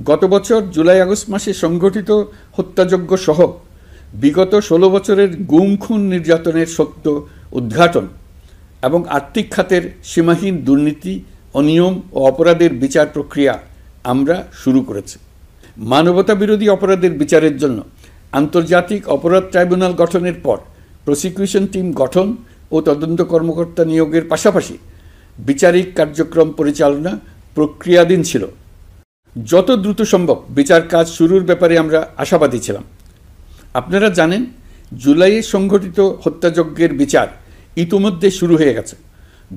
গত বছর July August মাসে সংঘটিত হত্যাযজ্ঞ সহ বিগত 16 বছরের গুম খুন নির্যাতনের সত্য উদ্ঘাটন এবং আর্থিক খাতের সীমাহীন দুর্নীতি অনিয়ম ও অপরাধের বিচার প্রক্রিয়া আমরা শুরু করেছি। মানবতা বিরোধী অপরাধের বিচারের জন্য আন্তর্জাতিক অপরাধ ট্রাইব্যুনাল গঠনের পর প্রসিকিউশন টিম গঠন ও তদন্ত কর্মকর্তা নিয়োগের পাশাপাশি বিচারিক কার্যক্রম পরিচালনা প্রক্রিয়াধীন ছিল। যত দ্রুত সম্ভব বিচার কাজ শুরুর ব্যাপারে আমরা আশাবাদী ছিলাম। আপনারা জানেন, জুলাইয়ে সংঘটিত হত্যাযজ্ঞের বিচার ইতিমধ্যে শুরু হয়ে গেছে।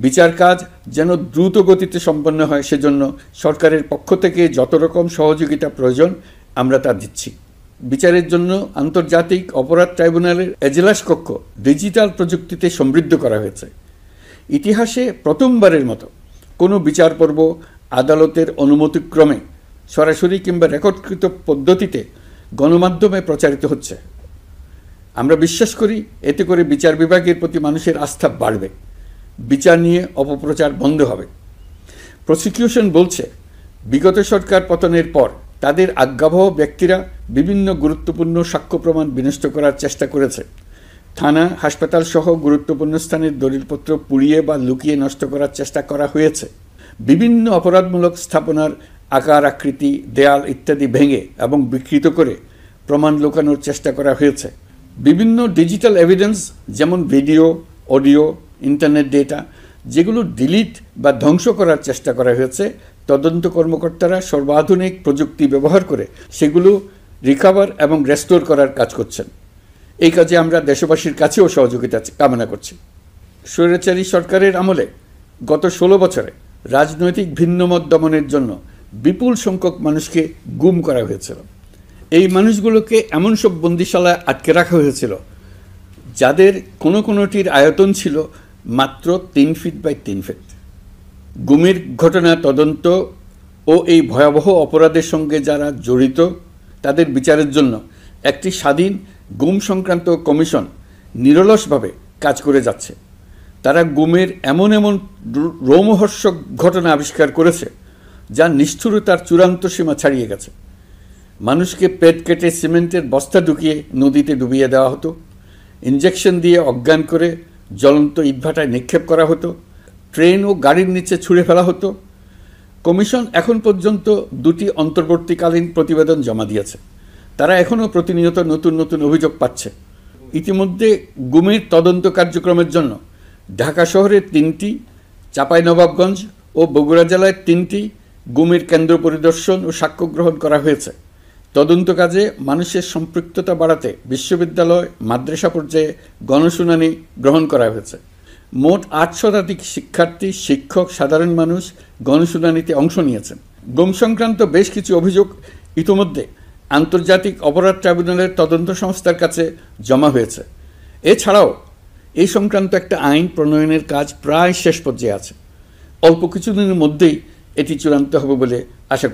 বিচার কাজ যেন দ্রুত গতিতে সম্পন্ন হয় সেজন্য সরকারের পক্ষ থেকে যত রকম সহযোগিতা প্রয়োজন আমরা তা দিচ্ছি। বিচারের জন্য আন্তর্জাতিক অপরাধ ট্রাইব্যুনালের এজলাস কক্ষ ডিজিটাল প্রযুক্তিতে সমৃদ্ধ করা হয়েছে। ইতিহাসে প্রথমবারের মতো কোনো বিচার পর্ব আদালতের অনুমতিক্রমে সরাসরি কিংবা রেকর্ডকৃত পদ্ধতিতে গণমাধ্যমে প্রচারিত হচ্ছে। আমরা বিশ্বাস করি এতে করে বিচার বিভাগের প্রতি মানুষের আস্থা বাড়বে, বিচার নিয়ে অপপ্রচার বন্ধ হবে। প্রসিকিউশন বলছে, বিগত সরকার পতনের পর তাদের আজ্ঞাবহ ব্যক্তিরা বিভিন্ন গুরুত্বপূর্ণ সাক্ষ্য প্রমাণ বিনষ্ট করার চেষ্টা করেছে। থানা, হাসপাতাল সহ গুরুত্বপূর্ণ স্থানের দলিলপত্র পুড়িয়ে বা লুকিয়ে নষ্ট করার চেষ্টা করা হয়েছে। বিভিন্ন অপরাধমূলক স্থাপনার আকার আকৃতি, দেয়াল ইত্যাদি ভেঙে এবং বিকৃত করে প্রমাণ লুকানোর চেষ্টা করা হয়েছে। বিভিন্ন ডিজিটাল এভিডেন্স যেমন ভিডিও, অডিও, ইন্টারনেট ডেটা যেগুলো ডিলিট বা ধ্বংস করার চেষ্টা করা হয়েছে, তদন্ত কর্মকর্তারা সর্বাধুনিক প্রযুক্তি ব্যবহার করে সেগুলো রিকভার এবং রেস্টোর করার কাজ করছেন। এই কাজে আমরা দেশবাসীর কাছেও সহযোগিতা কামনা করছি। স্বৈরাচারী সরকারের আমলে গত 16 বছরে রাজনৈতিক ভিন্নমত দমনের জন্য বিপুল সংখ্যক মানুষকে গুম করা হয়েছিল। এই মানুষগুলোকে এমন সব বন্দিশালায় আটকে রাখা হয়েছিল যাদের কোনোটির আয়তন ছিল মাত্র 3 ফিট বাই 3 ফিট। গুমের ঘটনা তদন্ত ও এই ভয়াবহ অপরাধের সঙ্গে যারা জড়িত তাদের বিচারের জন্য একটি স্বাধীন গুম সংক্রান্ত কমিশন নিরলসভাবে কাজ করে যাচ্ছে। তারা গুমের এমন রোমহর্ষক ঘটনা আবিষ্কার করেছে যা নিষ্ঠুরতার চূড়ান্ত সীমা ছাড়িয়ে গেছে। মানুষকে পেট কেটে সিমেন্টের বস্তা ঢুকিয়ে নদীতে ডুবিয়ে দেওয়া হতো, ইঞ্জেকশন দিয়ে অজ্ঞান করে জ্বলন্ত ইটভাটায় নিক্ষেপ করা হতো, ট্রেন ও গাড়ির নিচে ছুঁড়ে ফেলা হতো। কমিশন এখন পর্যন্ত 2টি অন্তর্বর্তীকালীন প্রতিবেদন জমা দিয়েছে। তারা এখনও প্রতিনিয়ত নতুন অভিযোগ পাচ্ছে। ইতিমধ্যে গুমের তদন্ত কার্যক্রমের জন্য ঢাকা শহরের 3টি, চাঁপাইনবাবগঞ্জ ও বগুড়া জেলায় 3টি গুমের কেন্দ্র পরিদর্শন ও সাক্ষ্য গ্রহণ করা হয়েছে। তদন্ত কাজে মানুষের সম্পৃক্ততা বাড়াতে বিশ্ববিদ্যালয়, মাদ্রাসা পর্যায়ে গণশুনানি গ্রহণ করা হয়েছে। মোট 8 শতাধিক শিক্ষার্থী, শিক্ষক, সাধারণ মানুষ গণশুনানিতে অংশ নিয়েছেন। গুম সংক্রান্ত বেশ কিছু অভিযোগ ইতিমধ্যে আন্তর্জাতিক অপরাধ ট্রাইব্যুনালের তদন্ত সংস্থার কাছে জমা হয়েছে। এছাড়াও এই সংক্রান্ত একটা আইন প্রণয়নের কাজ প্রায় শেষ পর্যায়ে আছে। অল্প কিছুদিনের মধ্যেই এটি চূড়ান্ত হবে বলে আশা করি।